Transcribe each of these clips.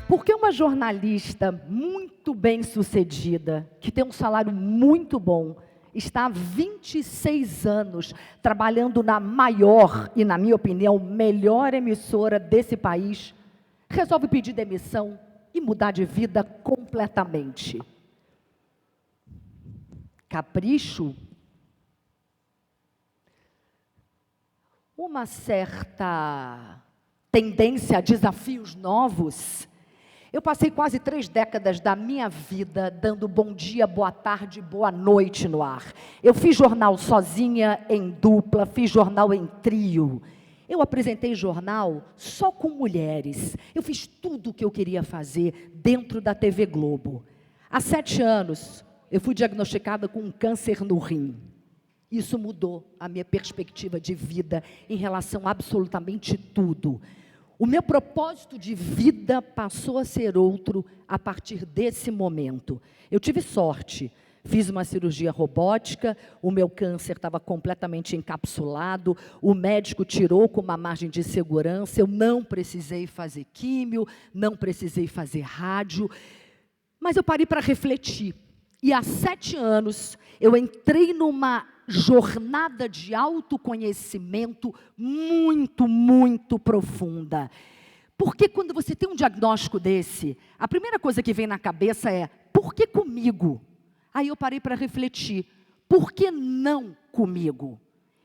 Porque uma jornalista muito bem-sucedida, que tem um salário muito bom, está há 26 anos trabalhando na maior e, na minha opinião, melhor emissora desse país, resolve pedir demissão e mudar de vida completamente. Capricho? Uma certa tendência a desafios novos? Eu passei quase 3 décadas da minha vida dando bom dia, boa tarde, boa noite no ar. Eu fiz jornal sozinha, em dupla, fiz jornal em trio. Eu apresentei jornal só com mulheres. Eu fiz tudo o que eu queria fazer dentro da TV Globo. Há 7 anos, eu fui diagnosticada com um câncer no rim. Isso mudou a minha perspectiva de vida em relação a absolutamente tudo. O meu propósito de vida passou a ser outro a partir desse momento. Eu tive sorte, fiz uma cirurgia robótica, o meu câncer estava completamente encapsulado, o médico tirou com uma margem de segurança, eu não precisei fazer químio, não precisei fazer rádio, mas eu parei para refletir. E há 7 anos eu entrei numa jornada de autoconhecimento muito, muito profunda. Porque quando você tem um diagnóstico desse, a primeira coisa que vem na cabeça é, por que comigo? Aí eu parei para refletir, por que não comigo?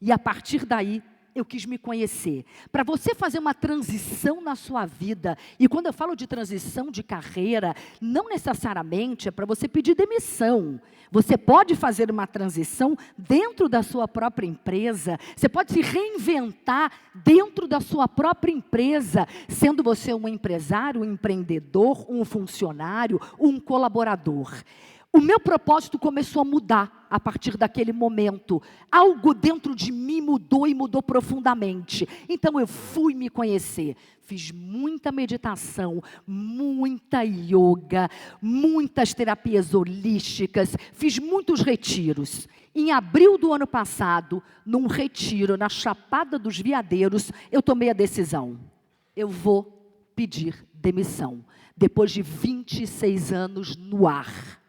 E a partir daí, eu quis me conhecer. Para você fazer uma transição na sua vida, e quando eu falo de transição de carreira, não necessariamente é para você pedir demissão. Você pode fazer uma transição dentro da sua própria empresa, você pode se reinventar dentro da sua própria empresa, sendo você um empresário, um empreendedor, um funcionário, um colaborador. O meu propósito começou a mudar a partir daquele momento. Algo dentro de mim mudou e mudou profundamente. Então eu fui me conhecer. Fiz muita meditação, muita yoga, muitas terapias holísticas, fiz muitos retiros. Em abril do ano passado, num retiro na Chapada dos Veadeiros, eu tomei a decisão. Eu vou pedir demissão. Depois de 26 anos no ar.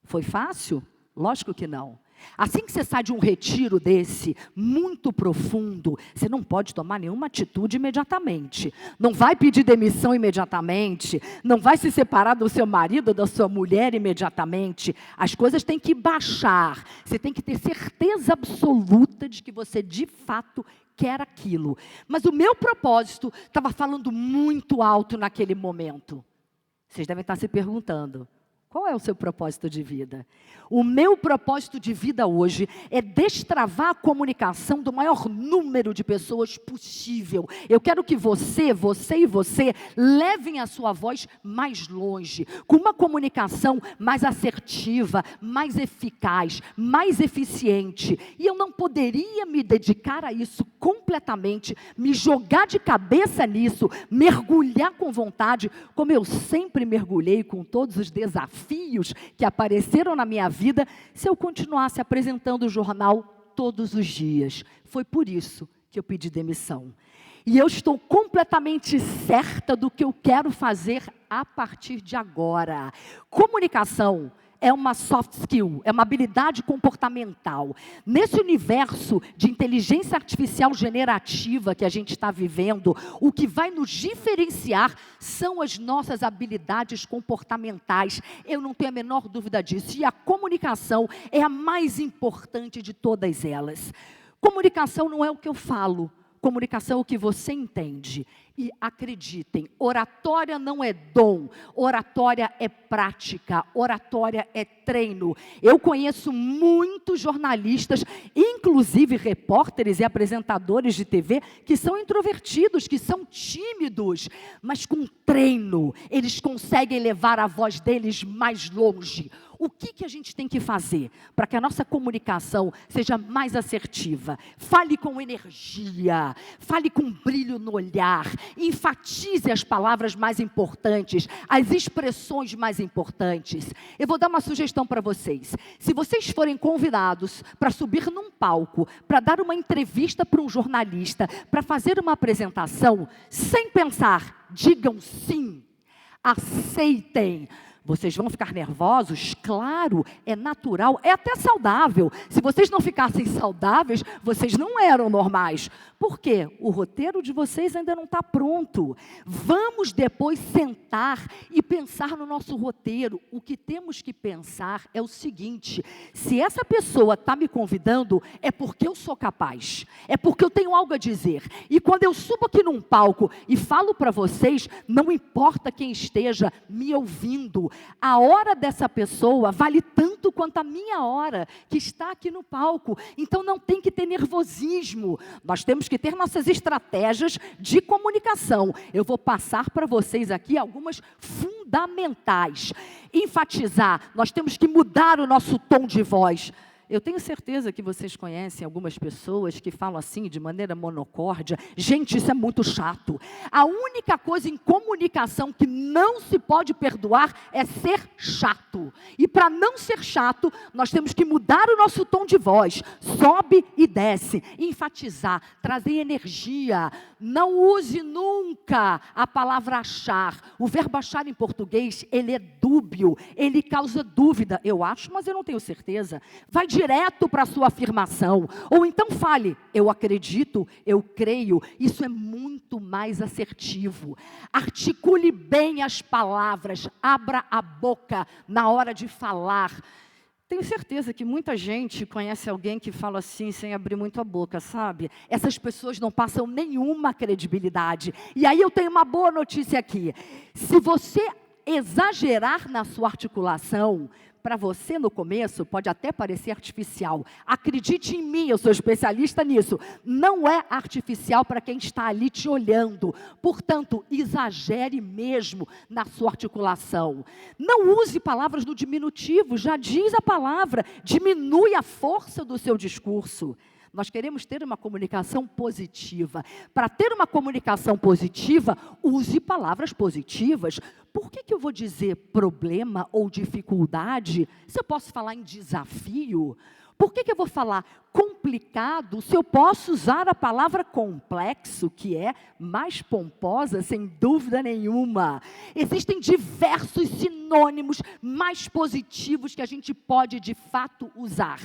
Foi fácil? Lógico que não. Assim que você sai de um retiro desse, muito profundo, você não pode tomar nenhuma atitude imediatamente. Não vai pedir demissão imediatamente, não vai se separar do seu marido, da sua mulher imediatamente. As coisas têm que baixar. Você tem que ter certeza absoluta de que você, de fato, quer aquilo. Mas o meu propósito estava falando muito alto naquele momento. Vocês devem estar se perguntando. Qual é o seu propósito de vida? O meu propósito de vida hoje é destravar a comunicação do maior número de pessoas possível. Eu quero que você e você levem a sua voz mais longe, com uma comunicação mais assertiva, mais eficaz, mais eficiente. E eu não poderia me dedicar a isso completamente, me jogar de cabeça nisso, mergulhar com vontade, como eu sempre mergulhei com todos os desafios que apareceram na minha vida, se eu continuasse apresentando o jornal todos os dias. Foi por isso que eu pedi demissão. E eu estou completamente certa do que eu quero fazer a partir de agora. Comunicação é uma soft skill, é uma habilidade comportamental. Nesse universo de inteligência artificial generativa que a gente está vivendo, o que vai nos diferenciar são as nossas habilidades comportamentais. Eu não tenho a menor dúvida disso. E a comunicação é a mais importante de todas elas. Comunicação não é o que eu falo. Comunicação é o que você entende. E acreditem, oratória não é dom, oratória é prática, oratória é treino. Eu conheço muitos jornalistas, inclusive repórteres e apresentadores de TV, que são introvertidos, que são tímidos, mas com treino, eles conseguem levar a voz deles mais longe. O que a gente tem que fazer para que a nossa comunicação seja mais assertiva? Fale com energia, fale com brilho no olhar, enfatize as palavras mais importantes, as expressões mais importantes. Eu vou dar uma sugestão para vocês. Se vocês forem convidados para subir num palco, para dar uma entrevista para um jornalista, para fazer uma apresentação, sem pensar, digam sim, aceitem. Vocês vão ficar nervosos? Claro, é natural, é até saudável. Se vocês não ficassem saudáveis, vocês não eram normais. Por quê? O roteiro de vocês ainda não está pronto. Vamos depois sentar e pensar no nosso roteiro. O que temos que pensar é o seguinte: se essa pessoa está me convidando, é porque eu sou capaz. É porque eu tenho algo a dizer. E quando eu subo aqui num palco e falo para vocês, não importa quem esteja me ouvindo, a hora dessa pessoa vale tanto quanto a minha hora que está aqui no palco. Então não tem que ter nervosismo. Nós temos que ter nossas estratégias de comunicação. Eu vou passar para vocês aqui algumas fundamentais. Enfatizar, nós temos que mudar o nosso tom de voz. Eu tenho certeza que vocês conhecem algumas pessoas que falam assim, de maneira monocórdia. Gente, isso é muito chato. A única coisa em comunicação que não se pode perdoar é ser chato. E para não ser chato, nós temos que mudar o nosso tom de voz. Sobe e desce. Enfatizar, trazer energia. Não use nunca a palavra achar. O verbo achar em português, ele é dúbio. Ele causa dúvida. Eu acho, mas eu não tenho certeza. Vai direto para a sua afirmação. Ou então fale, eu acredito, eu creio. Isso é muito mais assertivo. Articule bem as palavras. Abra a boca na hora de falar. Tenho certeza que muita gente conhece alguém que fala assim, sem abrir muito a boca, sabe? Essas pessoas não passam nenhuma credibilidade. E aí eu tenho uma boa notícia aqui. Se você exagerar na sua articulação, para você no começo pode até parecer artificial. Acredite em mim, eu sou especialista nisso. Não é artificial para quem está ali te olhando. Portanto, exagere mesmo na sua articulação. Não use palavras no diminutivo, já diz a palavra. Diminui a força do seu discurso. Nós queremos ter uma comunicação positiva. Para ter uma comunicação positiva, use palavras positivas. Por que eu vou dizer problema ou dificuldade se eu posso falar em desafio? Por que eu vou falar complicado se eu posso usar a palavra complexo, que é mais pomposa, sem dúvida nenhuma? Existem diversos sinônimos mais positivos que a gente pode, de fato, usar.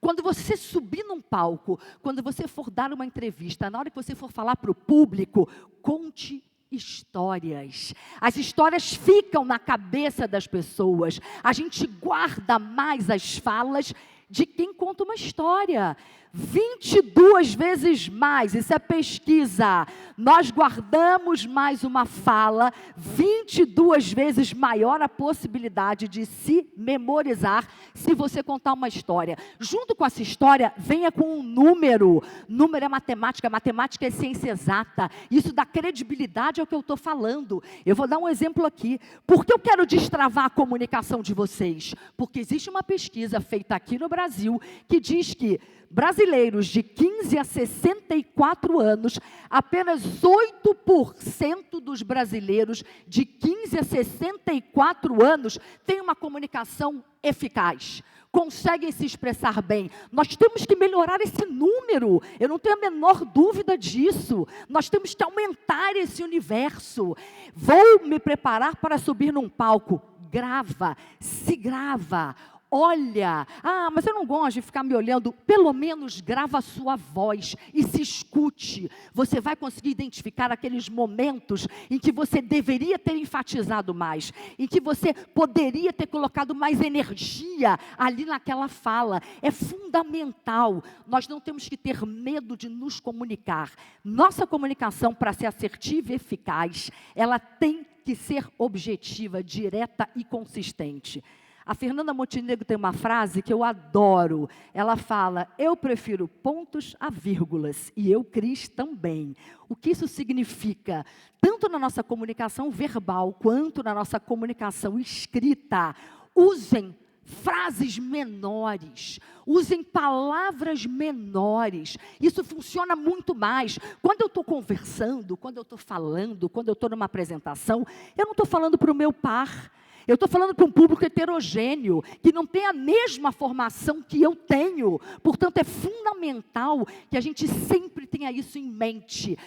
Quando você subir num palco, quando você for dar uma entrevista, na hora que você for falar para o público, conte histórias. As histórias ficam na cabeça das pessoas. A gente guarda mais as falas de quem conta uma história. 22 vezes mais, isso é pesquisa. Nós guardamos mais uma fala, 22 vezes maior a possibilidade de se memorizar se você contar uma história. Junto com essa história, venha com um número. Número é matemática é ciência exata. Isso dá credibilidade ao que eu estou falando. Eu vou dar um exemplo aqui. Por que eu quero destravar a comunicação de vocês? Porque existe uma pesquisa feita aqui no Brasil que diz que brasileiros de 15 a 64 anos, apenas 8% dos brasileiros de 15 a 64 anos têm uma comunicação eficaz, conseguem se expressar bem. Nós temos que melhorar esse número, eu não tenho a menor dúvida disso. Nós temos que aumentar esse universo. Vou me preparar para subir num palco. Grava, se grava. Olha, mas eu não gosto de ficar me olhando. Pelo menos grava a sua voz e se escute. Você vai conseguir identificar aqueles momentos em que você deveria ter enfatizado mais, em que você poderia ter colocado mais energia ali naquela fala. É fundamental. Nós não temos que ter medo de nos comunicar. Nossa comunicação, para ser assertiva e eficaz, ela tem que ser objetiva, direta e consistente. A Fernanda Montenegro tem uma frase que eu adoro. Ela fala, eu prefiro pontos a vírgulas, e eu, Cris, também. O que isso significa? Tanto na nossa comunicação verbal, quanto na nossa comunicação escrita, usem frases menores, usem palavras menores. Isso funciona muito mais. Quando eu estou conversando, quando eu estou falando, quando eu estou numa apresentação, eu não estou falando para o meu par. Eu estou falando para um público heterogêneo, que não tem a mesma formação que eu tenho. Portanto, é fundamental que a gente sempre tenha isso em mente.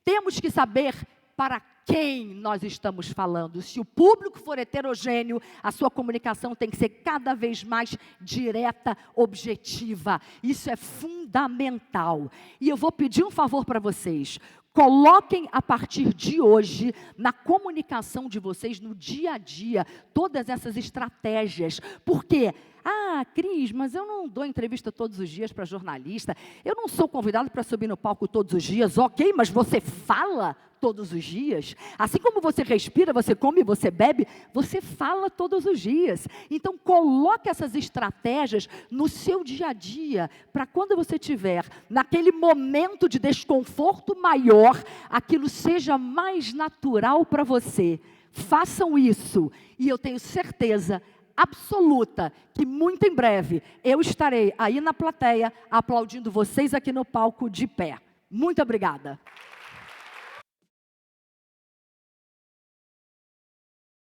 Temos que saber para quem nós estamos falando. Se o público for heterogêneo, a sua comunicação tem que ser cada vez mais direta, objetiva. Isso é fundamental. E eu vou pedir um favor para vocês. Coloquem a partir de hoje, na comunicação de vocês, no dia a dia, todas essas estratégias. Por quê? Ah, Cris, mas eu não dou entrevista todos os dias para jornalista, eu não sou convidado para subir no palco todos os dias. Ok, mas você fala todos os dias? Assim como você respira, você come, você bebe, você fala todos os dias. Então, coloque essas estratégias no seu dia a dia, para quando você estiver naquele momento de desconforto maior, aquilo seja mais natural para você. Façam isso, e eu tenho certeza absoluta que muito em breve eu estarei aí na plateia aplaudindo vocês aqui no palco de pé. Muito obrigada.